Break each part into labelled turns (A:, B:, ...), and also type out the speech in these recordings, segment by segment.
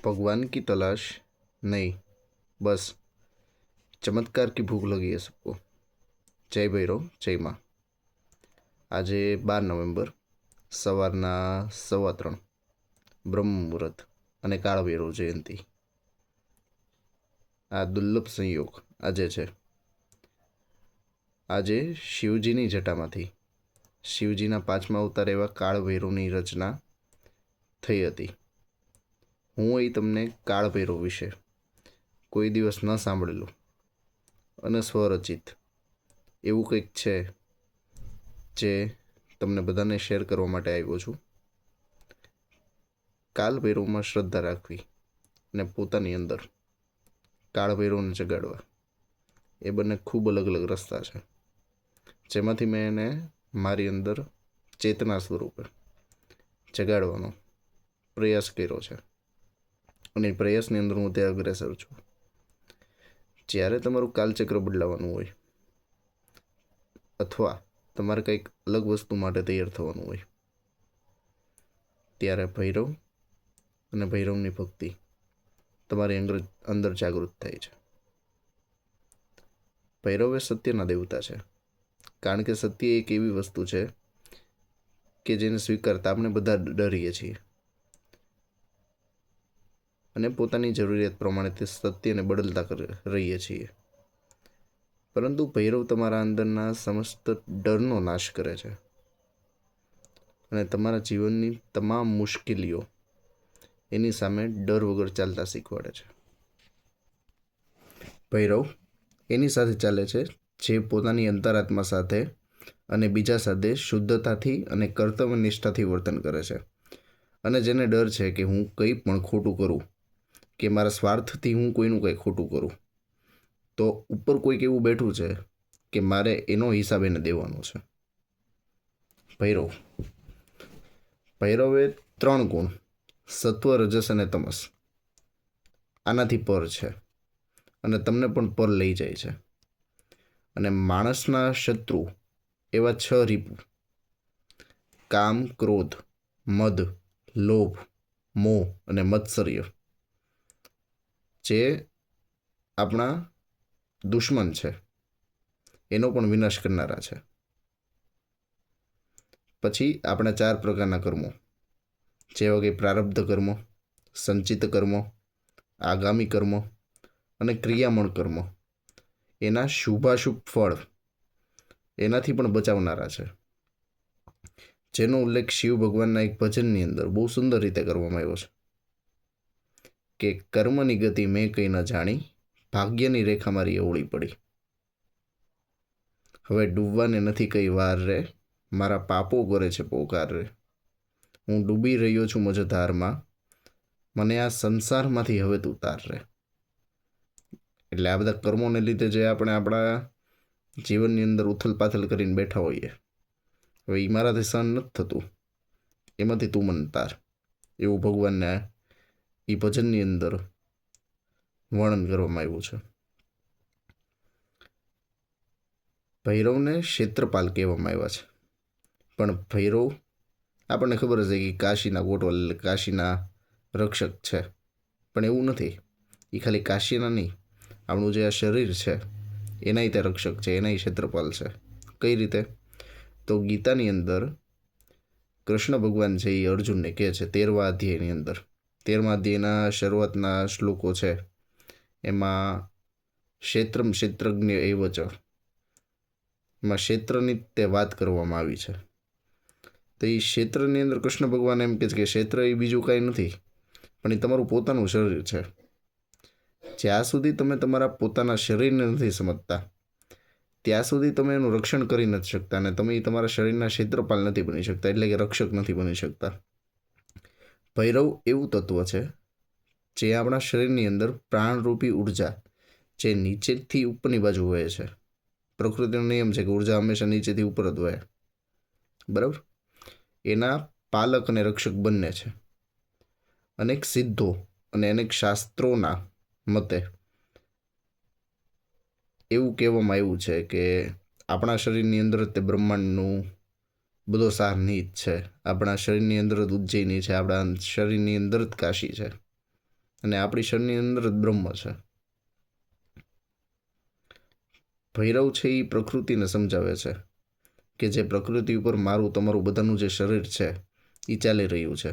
A: भगवान की तलाश नहीं, बस चमत्कार की भूख लगी है सबको। जय भैरव, जय માં। આજે 12 નવેમ્બર સવારના 3:15 બ્રહ્મ મુહૂર્ત અને કાળભૈરવ જયંતિ. આ દુર્લભ સંયોગ આજે છે. આજે શિવજીની જટામાંથી શિવજીના 5મા અવતાર એવા કાળભૈરવની રચના થઈ હતી. હું અહીં તમને કાળભૈરવ વિશે કોઈ દિવસ ન સાંભળેલું અને સ્વરચિત એવું કંઈક છે જે તમને બધાને શેર કરવા માટે આવ્યો છું. કાળભૈરવમાં શ્રદ્ધા રાખવી અને પોતાની અંદર કાળભૈરવને જગાડવા એ બંને ખૂબ અલગ અલગ રસ્તા છે, જેમાંથી મેં એને મારી અંદર ચેતના સ્વરૂપે જગાડવાનો પ્રયાસ કર્યો છે અને એ પ્રયાસની અંદર હું ત્યાં અગ્રેસર છું. જ્યારે તમારું કાલચક્ર બદલાવાનું હોય અથવા તમારે કંઈક અલગ વસ્તુ માટે તૈયાર થવાનું હોય ત્યારે ભૈરવ અને ભૈરવની ભક્તિ તમારી અંદર જાગૃત થાય છે. ભૈરવ એ સત્યના દેવતા છે, કારણ કે સત્ય એક એવી વસ્તુ છે કે જેને સ્વીકારતા આપણે બધા ડરીએ છીએ અને પોતાની જરૂરિયાત પ્રમાણે તે સત્યને બદલતા રહીએ છીએ. પરંતુ ભૈરવ તમારા અંદરના સમસ્ત ડરનો નાશ કરે છે અને તમારા જીવનની તમામ મુશ્કેલીઓ એની સામે ડર વગર ચાલતા શીખવાડે છે. ભૈરવ એની સાથે ચાલે છે જે પોતાની અંતરાત્મા સાથે અને બીજા સાથે શુદ્ધતાથી અને કર્તવ્યનિષ્ઠાથી વર્તન કરે છે અને જેને ડર છે કે હું કંઈ પણ ખોટું કરું કે મારા સ્વાર્થથી હું કોઈનું કંઈ ખોટું કરું તો ઉપર કોઈક એવું બેઠું છે કે મારે એનો હિસાબ એને દેવાનો છે. ભૈરવે 3 ગુણ સત્વ, રજસ અને તમસ આનાથી પર છે અને તમને પણ પર લઈ જાય છે. અને માણસના શત્રુ એવા 6 રીપુ કામ, ક્રોધ, મદ, લોભ, મોહ અને મત્સર્ય જે આપણા દુશ્મન છે એનો પણ વિનાશ કરનારા છે. પછી આપણા 4 પ્રકારના કર્મો જેવા કે પ્રારબ્ધ કર્મો, સંચિત કર્મો, આગામી કર્મો અને ક્રિયામણ કર્મો એના શુભાશુભ ફળ એનાથી પણ બચાવનારા છે, જેનો ઉલ્લેખ શિવ ભગવાનના એક ભજનની અંદર બહુ સુંદર રીતે કરવામાં આવ્યો છે કે કર્મની ગતિ મેં કંઈ ન જાણી, ભાગ્યની રેખા મારી અવળી પડી. હવે ડૂબવાને નથી કઈ વાર રે, મારા પાપો કરે છે પોકાર રે. હું ડૂબી રહ્યો છું મજધારમાં, મને આ સંસારમાંથી હવે તું તાર રે. એટલે આ બધા કર્મોને લીધે જે આપણે આપણા જીવનની અંદર ઉથલ પાથલ કરીને બેઠા હોઈએ, હવે એ મારાથી સહન નથી થતું, એમાંથી તું મને તાર, એવું ભગવાનને એ ભજનની અંદર વર્ણન કરવામાં આવ્યું છે. ભૈરવને ક્ષેત્રપાલ કહેવામાં આવ્યા છે, પણ ભૈરવ આપણને ખબર હશે કે કાશીના ગોટવાલ, કાશીના રક્ષક છે, પણ એવું નથી. એ ખાલી કાશીના નહીં, આપણું જે આ શરીર છે એનાય તે રક્ષક છે, એનાય ક્ષેત્રપાલ છે. કઈ રીતે? તો ગીતાની અંદર કૃષ્ણ ભગવાન છે એ અર્જુનને કહે છે 13મા અધ્યાયની અંદર, 13મા અધ્યાયના શરૂઆતના શ્લોકો છે એમાં ક્ષેત્રમ ક્ષેત્રજ્ઞ એવ ચ, એમાં ક્ષેત્રની તે વાત કરવામાં આવી છે. તો એ ક્ષેત્રની અંદર કૃષ્ણ ભગવાન એમ કહે છે કે ક્ષેત્ર એ બીજું કાંઈ નથી પણ એ તમારું પોતાનું શરીર છે. જ્યાં સુધી તમે તમારા પોતાના શરીરને નથી સમજતા ત્યાં સુધી તમે એનું રક્ષણ કરી નથી શકતા અને તમે તમારા શરીરના ક્ષેત્રપાલ નથી બની શકતા, એટલે કે રક્ષક નથી બની શકતા. ભૈરવ એવું તત્વ છે જે આપણા શરીરની અંદર પ્રાણરૂપી ઉર્જા જે નીચેથી ઉપરની બાજુ વહે છે. પ્રકૃતિનો નિયમ છે કે ઉર્જા હંમેશા નીચેથી ઉપર જ વહે, બરાબર? એના પાલક અને રક્ષક બંને છે. અનેક સિદ્ધો અને અનેક શાસ્ત્રોના મતે એવું કહેવામાં આવ્યું છે કે આપણા શરીરની અંદર તે બ્રહ્માંડનું બધો સાર નીચ છે, આપણા શરીરની અંદર જ ઉજ્જૈની છે, આપણા શરીરની અંદર જ કાશી છે. અને આપણી શરીરની અંદર જ બ્રહ્મ છે. ભૈરવ છે એ પ્રકૃતિને સમજાવે છે કે જે પ્રકૃતિ ઉપર મારું તમારું બધાનું જે શરીર છે એ ચાલી રહ્યું છે,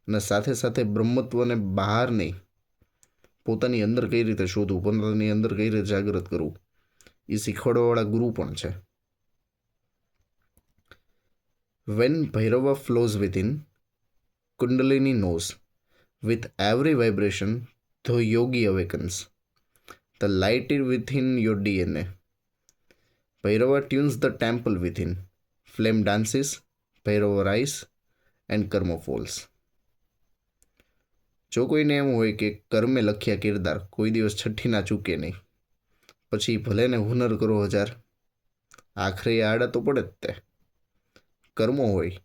A: અને સાથે સાથે બ્રહ્મત્વને બહાર નહીં, પોતાની અંદર કઈ રીતે શોધવું, પોતાની અંદર કઈ રીતે જાગૃત કરવું, એ શીખવાડવાવાળા ગુરુ પણ છે. When Bhairava flows within, Kundalini knows. With every vibration, the yogi awakens. The light is within your DNA. Bhairava tunes the temple within. Flame dances, Bhairava rise, and karma falls. જો કોઈને એમ હોય કે કર્મે લખ્યા કિરદાર કોઈ દિવસ છઠ્ઠી ના ચૂકે નહીં, પછી ભલે ને હુનર કરો હજાર, આખરે આડા તો પડે જ તે. કર્મો હોય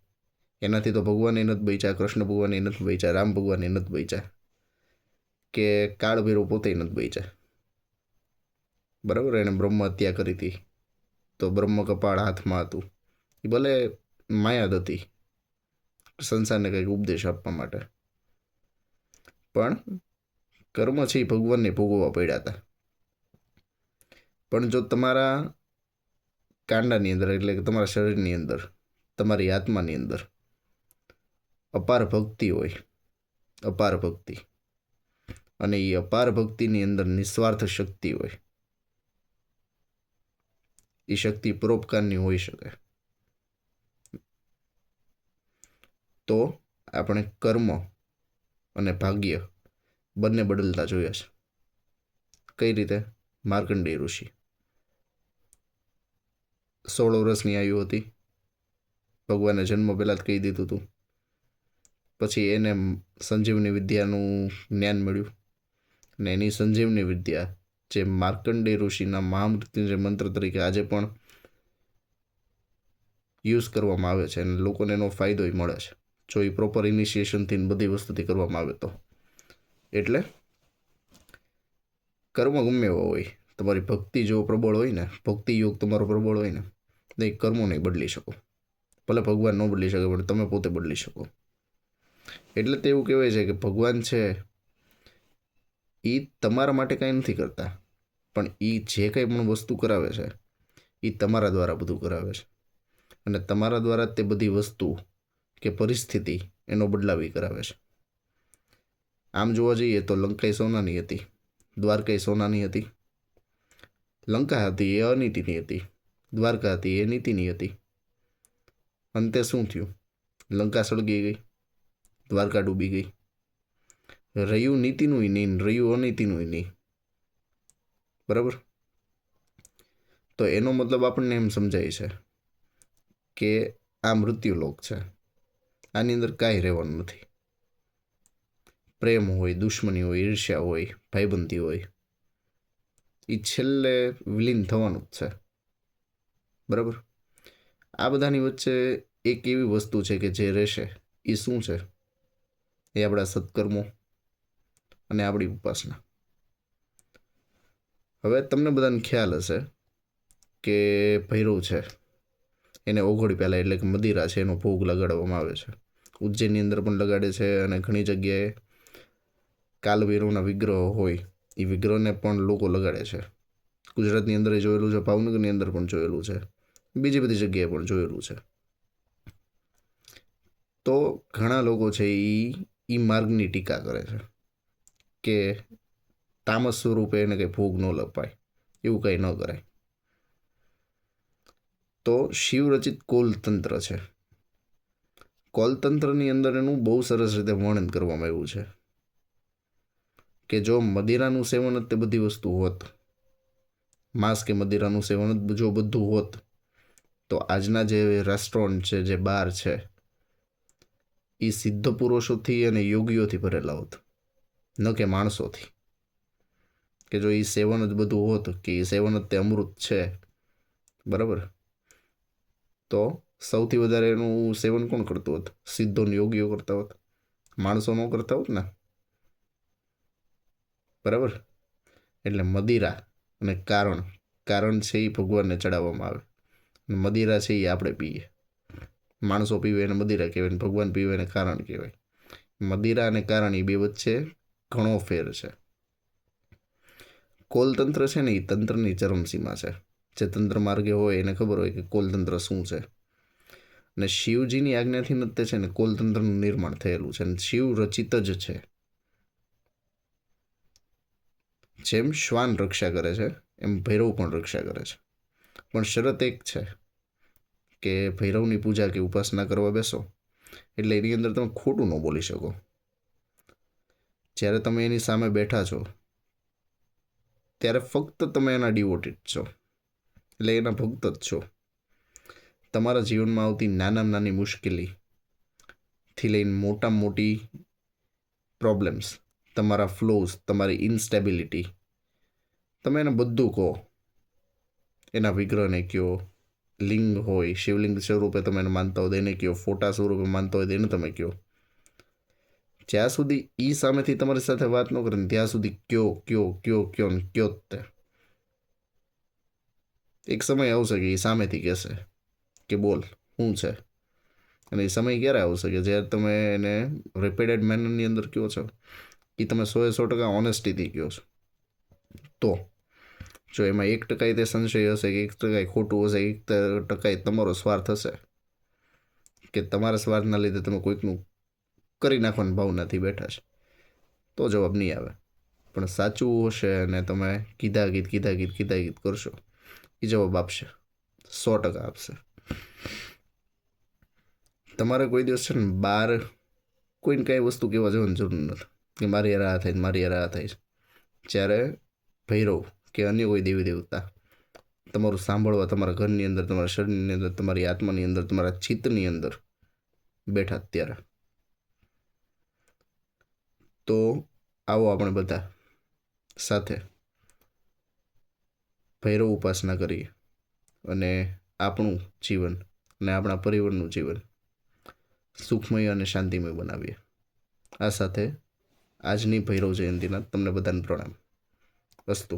A: એનાથી તો ભગવાને નથી બચ્યા, કૃષ્ણ ભગવાને નથી બચ્યા, રામ ભગવાને નથી બચ્યા, કે કાળ ભૈરવ પોતે નથી બચ્યા. બરાબર, એને બ્રહ્મ હત્યા કરી હતી તો બ્રહ્મ કપાળ હાથમાં હતું. એ ભલે માયા જ હતી સંસારને કંઈક ઉપદેશ આપવા માટે, પણ કર્મ છે એ ભગવાનને ભોગવવા પડ્યા હતા. પણ જો તમારા કાંડાની અંદર, એટલે કે તમારા શરીરની અંદર, તમારી આત્માની અંદર અપાર ભક્તિ હોય, અપાર ભક્તિ, અને એ અપાર ભક્તિની અંદર નિસ્વાર્થ શક્તિ હોય, એ શક્તિ પરોપકારની હોઈ શકે, તો આપણે કર્મ અને ભાગ્ય બંને બદલતા જોયા છે. કઈ રીતે? માર્કંડેય ઋષિ 16 વર્ષની આયુ હતી, ભગવાને જન્મ પહેલાં જ કહી દીધું હતું. પછી એને સંજીવની વિદ્યાનું જ્ઞાન મળ્યું, અને એની સંજીવની વિદ્યા જે માર્કંડેય ઋષિના મહામૃત્યુંજય મંત્ર તરીકે આજે પણ યુઝ કરવામાં આવે છે, અને લોકોને એનો ફાયદો મળે છે જો એ પ્રોપર ઇનિશિએશનથી બધી વસ્તુથી કરવામાં આવે તો. એટલે કર્મ ગમે એવો હોય, તમારી ભક્તિ જો પ્રબળ હોય ને, ભક્તિ યોગ તમારો પ્રબળ હોય ને, તો એ કર્મો નહીં બદલી શકો. ભલે ભગવાન ન બદલી શકે, પણ તમે પોતે બદલી શકો. એટલે તો એવું કહેવાય છે કે ભગવાન છે એ તમારા માટે કાંઈ નથી કરતા, પણ એ જે કંઈ પણ વસ્તુ કરાવે છે એ તમારા દ્વારા બધું કરાવે છે, અને તમારા દ્વારા તે બધી વસ્તુ કે પરિસ્થિતિ એનો બદલાવી કરાવે છે. આમ જોવા જઈએ તો લંકા સોનાની હતી, દ્વારકા સોનાની હતી. લંકા હતી એ અનીતિની હતી, દ્વારકા હતી એ નીતિની હતી. અંતે શું થયું? લંકા સળગી ગઈ, દ્વારકા ડૂબી ગઈ. રહ્યું નીતિનું નહીં, રહ્યું અનીતિનું નહીં. બરાબર? તો એનો મતલબ આપણને એમ સમજાય છે કે આ મૃત્યુલોક છે, આની અંદર કાંઈ રહેવાનું નથી. પ્રેમ હોય, દુશ્મની હોય, ઈર્ષ્યા હોય, ભાઈબંધી હોય, એ છેલ્લે વિલીન થવાનું જ છે. બરાબર? આ બધાની વચ્ચે એક એવી વસ્તુ છે કે જે રહેશે, એ શું છે? એ આપણા સત્કર્મો અને આપણી ઉપાસના. હવે તમને બધાને ખ્યાલ હશે કે ભૈરવ છે એને ઓઘોડી પહેલાં, એટલે કે મદિરા છે, એનો ભોગ લગાડવામાં આવે છે. ઉજ્જૈનની અંદર પણ લગાડે છે, અને ઘણી જગ્યાએ કાલભૈરવના વિગ્રહો હોય એ વિગ્રહને પણ લોકો લગાડે છે. ગુજરાતની અંદર જોયેલું છે, ભાવનગરની અંદર પણ જોયેલું છે, બીજી બધી જગ્યાએ પણ જોયેલું છે. તો ઘણા લોકો છે એ માર્ગની ટીકા કરે છે કે તામસ સ્વરૂપે એને કંઈ ભોગ ન લપાય, એવું કંઈ ન કરાય. તો શિવરચિત કોલતંત્ર છે, કોલતંત્રની અંદર એનું બહુ સરસ રીતે વર્ણન કરવામાં આવ્યું છે કે જો મદિરાનું સેવન જ તે બધી વસ્તુ હોત, માંસ કે મદિરાનું સેવન જ જો બધું હોત, તો આજના જે રેસ્ટોરન્ટ છે, જે બાર છે, એ સિદ્ધ પુરુષોથી અને યોગીઓથી ભરેલા હોત, ન કે માણસોથી. કે જો એ સેવન જ બધું હોત, કે એ સેવન જ તે અમૃત છે, બરાબર, તો સૌથી વધારે એનું સેવન કોણ કરતું હોત? સિદ્ધો યોગીઓ કરતા હોત, માણસો ન કરતા હોત ને. બરાબર? એટલે મદિરા અને કારણ છે એ ભગવાનને ચડાવવામાં આવે, અને મદિરા છે એ આપણે પીએ. માણસો પીવે એને મદિરા કહેવાય, ભગવાન પીવે એને કારણ કહેવાય. મદિરા અને કારણ એ બે વચ્ચે ઘણો ફેર છે. કોલતંત્ર છે ને એ તંત્રની ચરમસીમા છે. જે તંત્ર માર્ગે હોય એને ખબર હોય કે કોલતંત્ર શું છે. અને શિવજીની આજ્ઞાથી જ તે છે ને કોલતંત્રનું નિર્માણ થયેલું છે. અને શિવ રચિત જ છે. જેમ શ્વાન રક્ષા કરે છે એમ ભૈરવ પણ રક્ષા કરે છે. પણ શરત એક છે કે ભૈરવની પૂજા કે ઉપાસના કરવા બેસો એટલે એની અંદર તમે ખોટું ન બોલી શકો. જ્યારે તમે એની સામે બેઠા છો ત્યારે ફક્ત તમે એના ડિવોટેડ છો, એટલે એના ભક્ત જ છો. તમારા જીવનમાં આવતી નાનામાં નાની મુશ્કેલીથી લઈને મોટામાં મોટી પ્રોબ્લેમ્સ, તમારા ફ્લોઝ, તમારી ઇન્સ્ટેબિલિટી, તમે એને બધું કહો. એના વિગ્રહને કહો, લિંગ હોય શિવલિંગ સ્વરૂપે તમે એને માનતા હોય એને કહો, ફોટા સ્વરૂપે માનતા હોય એને તમે કહો. જ્યાં સુધી એ સામેથી તમારી સાથે વાત ન કરે ને ત્યાં સુધી કયો ને કયો જ તે. એક સમય આવશે કે એ સામેથી કહેશે કે બોલ શું છે. અને એ સમય ક્યારે આવશે કે જ્યારે તમે એને રિપીટેડ મેનરની અંદર કહો છો, એ તમે 100% ઓનેસ્ટીથી કહો છો. તો જો એમાં 1% તે સંશય હશે કે 1% ખોટું હશે, 1% તમારો સ્વાર્થ હશે કે તમારા સ્વાર્થના લીધે તમે કોઈકનું કરી નાખવાની ભાવનાથી બેઠા છે, તો જવાબ નહીં આવે. પણ સાચું હશે અને તમે કીધા ગીત કરશો, એ જવાબ આપશે, 100% આપશે. તમારે કોઈ દિવસ છે ને બહાર કોઈને કાંઈ વસ્તુ કહેવા જવાની જરૂર નથી કે મારી યાર આ થાય છે. જ્યારે ભૈરવ કે અન્ય કોઈ દેવી દેવતા તમારું સાંભળવા તમારા ઘરની અંદર, તમારા શરીરની અંદર, તમારી આત્માની અંદર, તમારા ચિત્તની અંદર બેઠા ત્યારે. તો આવો આપણે બધા સાથે ભૈરવ ઉપાસના કરીએ અને આપણું જીવન અને આપણા પરિવારનું જીવન સુખમય અને શાંતિમય બનાવીએ. આ સાથે આજની ભૈરવ જયંતિના તમને બધાને પ્રણામ. અસ્તુ.